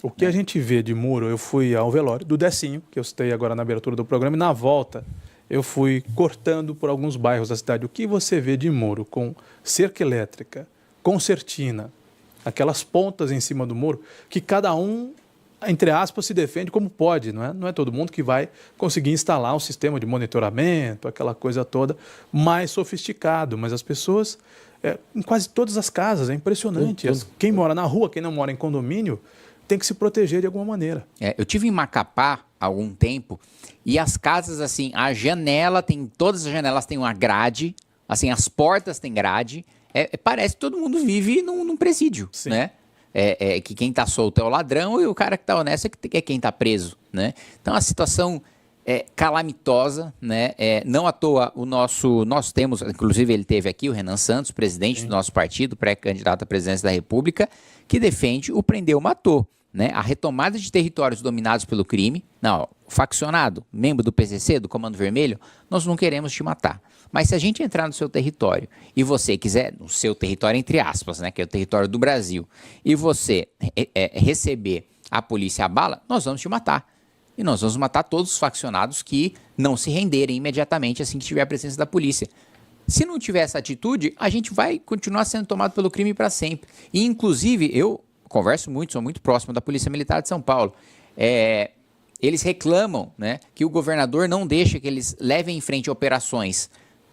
O que a gente vê de muro, eu fui ao velório do Decinho, que eu citei agora na abertura do programa, e na volta eu fui cortando por alguns bairros da cidade. O que você vê de muro com cerca elétrica, concertina, aquelas pontas em cima do muro, que cada um, entre aspas, se defende como pode, não é? Não é todo mundo que vai conseguir instalar um sistema de monitoramento, aquela coisa toda mais sofisticado, mas as pessoas, em quase todas as casas, é impressionante. Quem mora na rua, quem não mora em condomínio, tem que se proteger de alguma maneira. Eu tive em Macapá há algum tempo e as casas, assim, a janela todas as janelas têm uma grade, assim, as portas têm grade. Parece que todo mundo vive num presídio, Sim. né? Que quem tá solto é o ladrão e o cara que tá honesto é quem tá preso, né? Então a situação é calamitosa, né? Não à toa nós temos, inclusive ele teve aqui, o Renan Santos, presidente do nosso partido, pré-candidato à presidência da República, que defende o prendeu, matou. Né? A retomada de territórios dominados pelo crime, não, faccionado, membro do PCC, do Comando Vermelho, nós não queremos te matar. Mas se a gente entrar no seu território e você quiser, no seu território entre aspas, né, que é o território do Brasil, e você receber a polícia à bala, nós vamos te matar. E nós vamos matar todos os faccionados que não se renderem imediatamente assim que tiver a presença da polícia. Se não tiver essa atitude, a gente vai continuar sendo tomado pelo crime para sempre. E inclusive, eu converso muito, sou muito próximo da Polícia Militar de São Paulo. Eles reclamam, né, que o governador não deixa que eles levem em frente operações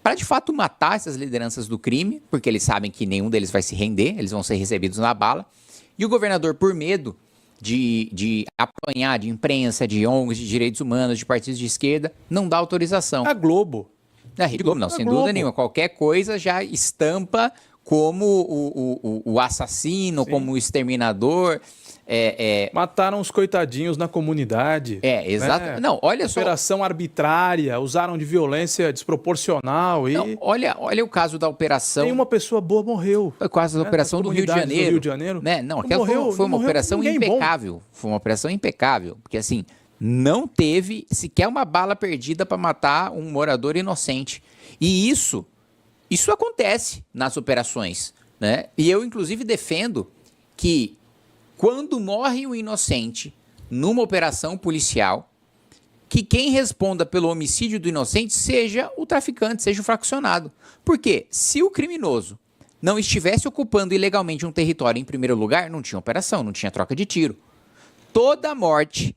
para de fato matar essas lideranças do crime, porque eles sabem que nenhum deles vai se render, eles vão ser recebidos na bala. E o governador, por medo de apanhar de imprensa, de ONGs, de direitos humanos, de partidos de esquerda, não dá autorização. A Globo. A Rede Globo, não, sem dúvida nenhuma. Qualquer coisa já estampa como o assassino, sim, como o exterminador. Mataram os coitadinhos na comunidade. Exato. Né? Não, olha só. Operação arbitrária, usaram de violência desproporcional. Não, olha o caso da operação. Nenhuma pessoa boa morreu. Foi quase a operação do Rio de Janeiro. Né? Não, aquela foi uma operação impecável. Bom. Foi uma operação impecável. Porque assim, não teve sequer uma bala perdida para matar um morador inocente. E isso acontece nas operações, né? E eu, inclusive, defendo que quando morre um inocente numa operação policial, que quem responda pelo homicídio do inocente seja o traficante, seja o fraccionado. Porque se o criminoso não estivesse ocupando ilegalmente um território em primeiro lugar, não tinha operação, não tinha troca de tiro. Toda morte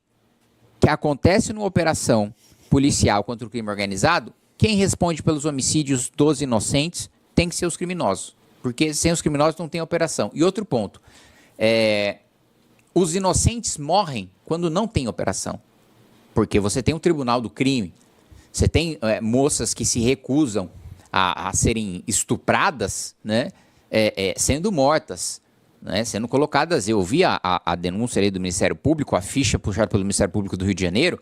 que acontece numa operação policial contra o crime organizado, quem responde pelos homicídios dos inocentes tem que ser os criminosos, porque sem os criminosos não tem operação. E outro ponto, os inocentes morrem quando não tem operação, porque você tem um tribunal do crime, você tem moças que se recusam a serem estupradas, né, sendo mortas, né, sendo colocadas. Eu vi a denúncia ali do Ministério Público, a ficha puxada pelo Ministério Público do Rio de Janeiro.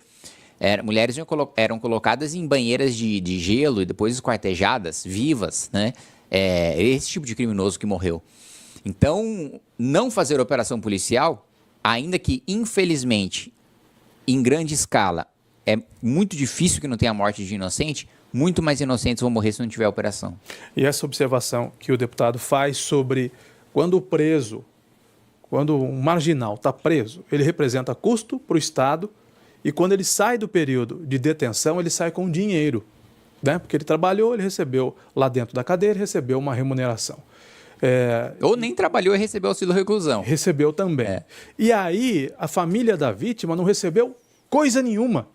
Mulheres eram colocadas em banheiras de gelo e depois esquartejadas, vivas, né? Esse tipo de criminoso que morreu. Então, não fazer operação policial, ainda que, infelizmente, em grande escala, é muito difícil que não tenha morte de inocente, muito mais inocentes vão morrer se não tiver operação. E essa observação que o deputado faz sobre quando um marginal está preso, ele representa custo para o Estado. E quando ele sai do período de detenção, ele sai com dinheiro, né? Porque ele trabalhou, ele recebeu lá dentro da cadeia, ele recebeu uma remuneração. Ou nem trabalhou e recebeu auxílio reclusão. Recebeu também. E aí, a família da vítima não recebeu coisa nenhuma.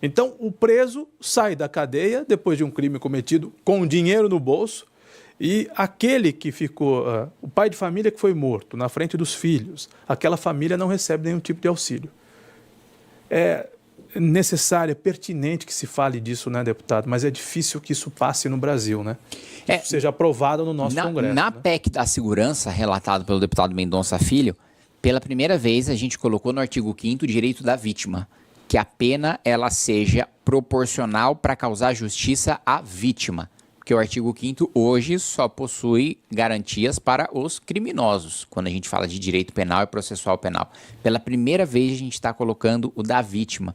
Então, o preso sai da cadeia, depois de um crime cometido, com dinheiro no bolso, e aquele que ficou, o pai de família que foi morto na frente dos filhos, aquela família não recebe nenhum tipo de auxílio. É necessário, é pertinente que se fale disso, né, deputado? Mas é difícil que isso passe no Brasil, né? Isso seja aprovado no nosso Congresso. Na né? PEC da segurança, relatado pelo deputado Mendonça Filho, pela primeira vez a gente colocou no artigo 5º o direito da vítima, que a pena ela seja proporcional para causar justiça à vítima. Porque o artigo 5º hoje só possui garantias para os criminosos, quando a gente fala de direito penal e processual penal. Pela primeira vez a gente está colocando o da vítima.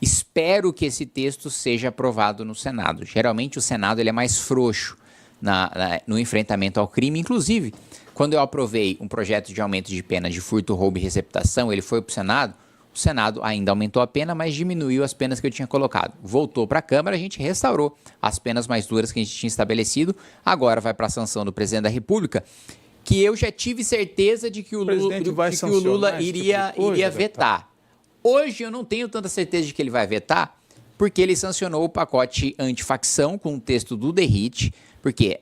Espero que esse texto seja aprovado no Senado. Geralmente o Senado ele é mais frouxo no enfrentamento ao crime, inclusive Quando eu aprovei um projeto de aumento de pena de furto, roubo e receptação, ele foi para o Senado ainda aumentou a pena, mas diminuiu as penas que eu tinha colocado. Voltou para a Câmara, a gente restaurou as penas mais duras que a gente tinha estabelecido, agora vai para a sanção do Presidente da República, que eu já tive certeza de que o Lula iria vetar. Hoje eu não tenho tanta certeza de que ele vai vetar, porque ele sancionou o pacote antifacção com o texto do Derrite, porque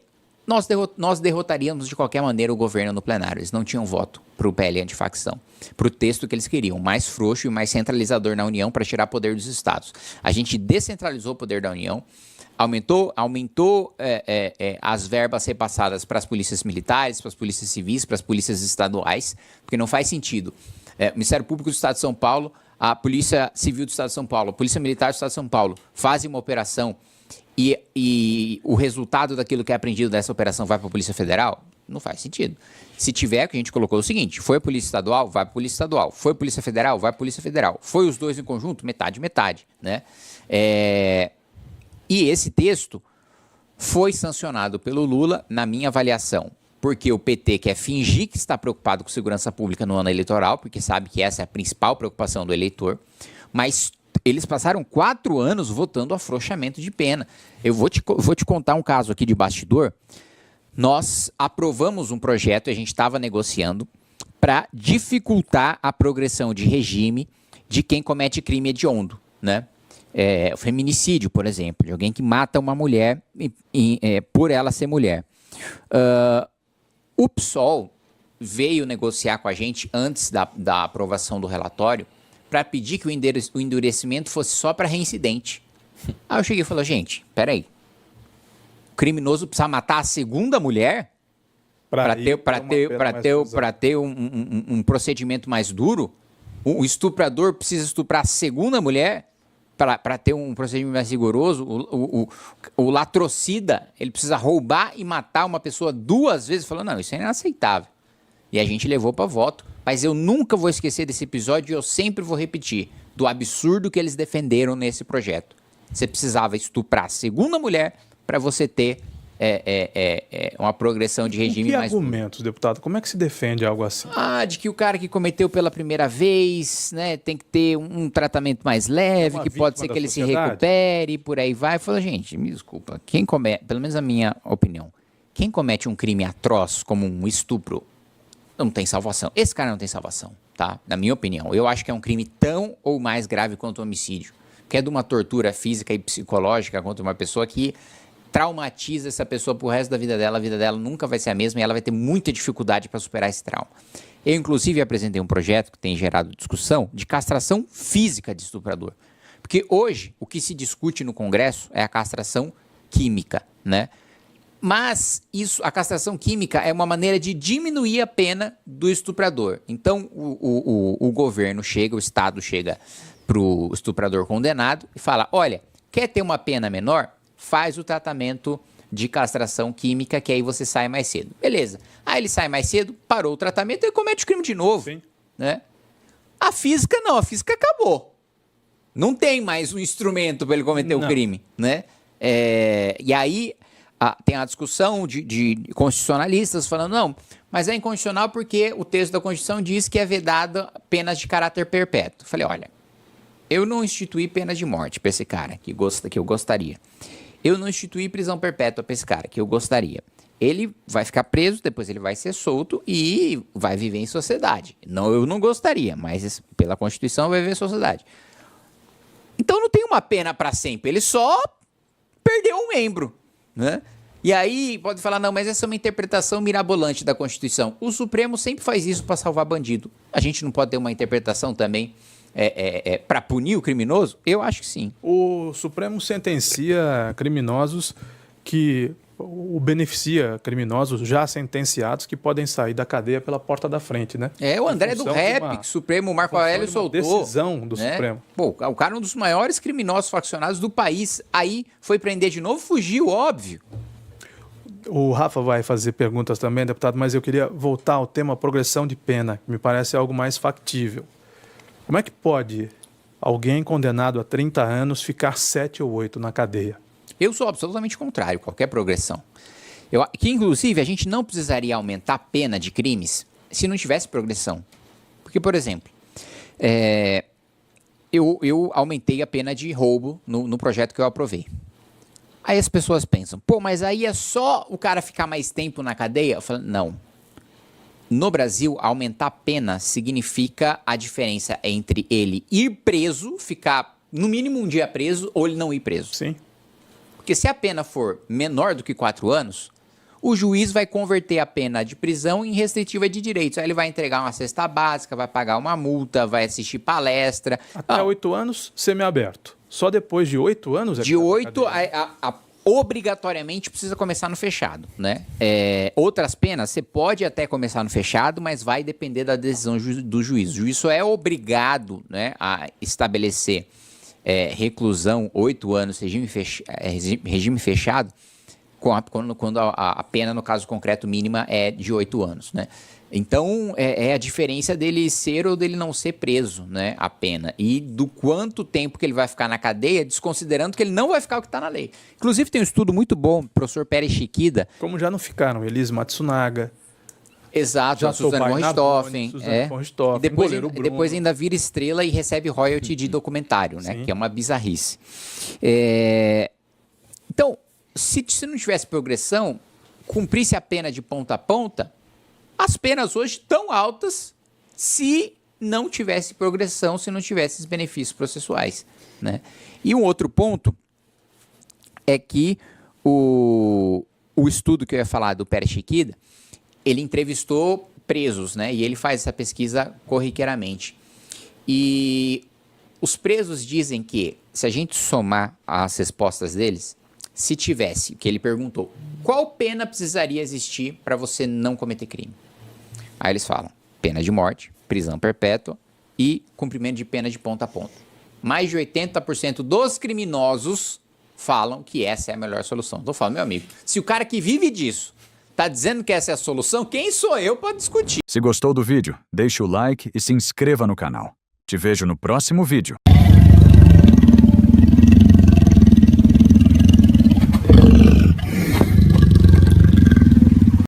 nós derrotaríamos de qualquer maneira o governo no plenário. Eles não tinham voto para o PL antifacção, para o texto que eles queriam, mais frouxo e mais centralizador na União para tirar poder dos estados. A gente descentralizou o poder da União, aumentou as verbas repassadas para as polícias militares, para as polícias civis, para as polícias estaduais, porque não faz sentido. O Ministério Público do Estado de São Paulo, a Polícia Civil do Estado de São Paulo, a Polícia Militar do Estado de São Paulo fazem uma operação e o resultado daquilo que é apreendido dessa operação vai para a Polícia Federal? Não faz sentido. Se tiver, que a gente colocou o seguinte, foi a Polícia Estadual, vai para a Polícia Estadual. Foi a Polícia Federal, vai para a Polícia Federal. Foi os dois em conjunto, metade, metade, né? E esse texto foi sancionado pelo Lula, na minha avaliação, porque o PT quer fingir que está preocupado com segurança pública no ano eleitoral, porque sabe que essa é a principal preocupação do eleitor, mas eles passaram 4 anos votando afrouxamento de pena. Eu vou te contar um caso aqui de bastidor. Nós aprovamos um projeto, a gente estava negociando, para dificultar a progressão de regime de quem comete crime hediondo, né? O feminicídio, por exemplo, de alguém que mata uma mulher por ela ser mulher. O PSOL veio negociar com a gente antes da aprovação do relatório para pedir que o endurecimento fosse só para reincidente. Aí eu cheguei e falei, gente, peraí, o criminoso precisa matar a segunda mulher para ter um procedimento mais duro? O estuprador precisa estuprar a segunda mulher para ter um procedimento mais rigoroso? O latrocida, ele precisa roubar e matar uma pessoa 2 vezes? Falou, não, isso é inaceitável. E a gente levou para voto. Mas eu nunca vou esquecer desse episódio e eu sempre vou repetir do absurdo que eles defenderam nesse projeto. Você precisava estuprar a segunda mulher para você ter uma progressão de regime mais... Que argumentos, deputado? Como é que se defende algo assim? De que o cara que cometeu pela primeira vez, né, tem que ter um tratamento mais leve, que pode ser que ele se recupere, e por aí vai. Fala, gente, me desculpa, quem comete, pelo menos a minha opinião, quem comete um crime atroz como um estupro, não tem salvação. Esse cara não tem salvação, tá? Na minha opinião. Eu acho que é um crime tão ou mais grave quanto o homicídio, que é de uma tortura física e psicológica contra uma pessoa que traumatiza essa pessoa pro resto da vida dela. A vida dela nunca vai ser a mesma e ela vai ter muita dificuldade para superar esse trauma. Eu, inclusive, apresentei um projeto que tem gerado discussão de castração física de estuprador. Porque hoje, o que se discute no Congresso é a castração química, né? Mas a castração química é uma maneira de diminuir a pena do estuprador. Então, o governo chega, o Estado chega para o estuprador condenado e fala, olha, quer ter uma pena menor? Faz o tratamento de castração química, que aí você sai mais cedo. Beleza. Aí ele sai mais cedo, parou o tratamento e comete o crime de novo. Sim. Né? A física não, a física acabou. Não tem mais um instrumento para ele cometer o crime. Né? E aí... tem a discussão de constitucionalistas falando, não, mas é inconstitucional porque o texto da Constituição diz que é vedado penas de caráter perpétuo. Falei, olha, eu não instituí pena de morte para esse cara, que eu gostaria. Eu não instituí prisão perpétua para esse cara, que eu gostaria. Ele vai ficar preso, depois ele vai ser solto e vai viver em sociedade. Não, eu não gostaria, mas pela Constituição vai viver em sociedade. Então não tem uma pena para sempre, ele só perdeu um membro. Né? E aí pode falar, não, mas essa é uma interpretação mirabolante da Constituição. O Supremo sempre faz isso para salvar bandido. A gente não pode ter uma interpretação também para punir o criminoso? Eu acho que sim. O Supremo sentencia criminosos beneficia criminosos já sentenciados que podem sair da cadeia pela porta da frente, né? O André do Rep, que o Supremo, o Marco Aurélio soltou. Decisão do Supremo. Pô, o cara é um dos maiores criminosos faccionados do país. Aí foi prender de novo, fugiu, óbvio. O Rafa vai fazer perguntas também, deputado, mas eu queria voltar ao tema progressão de pena, que me parece algo mais factível. Como é que pode alguém condenado a 30 anos ficar 7 ou 8 na cadeia? Eu sou absolutamente contrário a qualquer progressão. Que inclusive a gente não precisaria aumentar a pena de crimes se não tivesse progressão. Porque, por exemplo, eu aumentei a pena de roubo no projeto que eu aprovei. Aí as pessoas pensam, pô, mas aí é só o cara ficar mais tempo na cadeia? Eu falo, não. No Brasil, aumentar a pena significa a diferença entre ele ir preso, ficar no mínimo um dia preso, ou ele não ir preso. Sim. Porque se a pena for menor do que 4 anos, o juiz vai converter a pena de prisão em restritiva de direitos. Aí ele vai entregar uma cesta básica, vai pagar uma multa, vai assistir palestra. Até 8 anos, semiaberto. Só depois de 8 anos... De 8, obrigatoriamente precisa começar no fechado, né? Outras penas, você pode até começar no fechado, mas vai depender da decisão do juiz. O juiz só é obrigado, né, a estabelecer reclusão 8 anos, regime fechado, quando a pena, no caso concreto, mínima é de 8 anos, né? Então, é a diferença dele ser ou dele não ser preso, né, a pena. E do quanto tempo que ele vai ficar na cadeia, desconsiderando que ele não vai ficar o que está na lei. Inclusive, tem um estudo muito bom, o professor Pérez Chiquida. Como já não ficaram, Elise Matsunaga. Exato, a Suzane von Richthofen. Depois ainda vira estrela e recebe royalty de documentário, né? Sim. Que é uma bizarrice. Então, se não tivesse progressão, cumprisse a pena de ponta a ponta, as penas hoje estão altas se não tivesse progressão, se não tivesse esses benefícios processuais, né? E um outro ponto é que o estudo que eu ia falar do Pérez Chiquida, ele entrevistou presos, né? E ele faz essa pesquisa corriqueiramente. E os presos dizem que, se a gente somar as respostas deles, se tivesse, que ele perguntou, qual pena precisaria existir para você não cometer crime? Aí eles falam, pena de morte, prisão perpétua e cumprimento de pena de ponta a ponta. Mais de 80% dos criminosos falam que essa é a melhor solução. Então eu falo, meu amigo, se o cara que vive disso tá dizendo que essa é a solução, quem sou eu para discutir? Se gostou do vídeo, deixe o like e se inscreva no canal. Te vejo no próximo vídeo.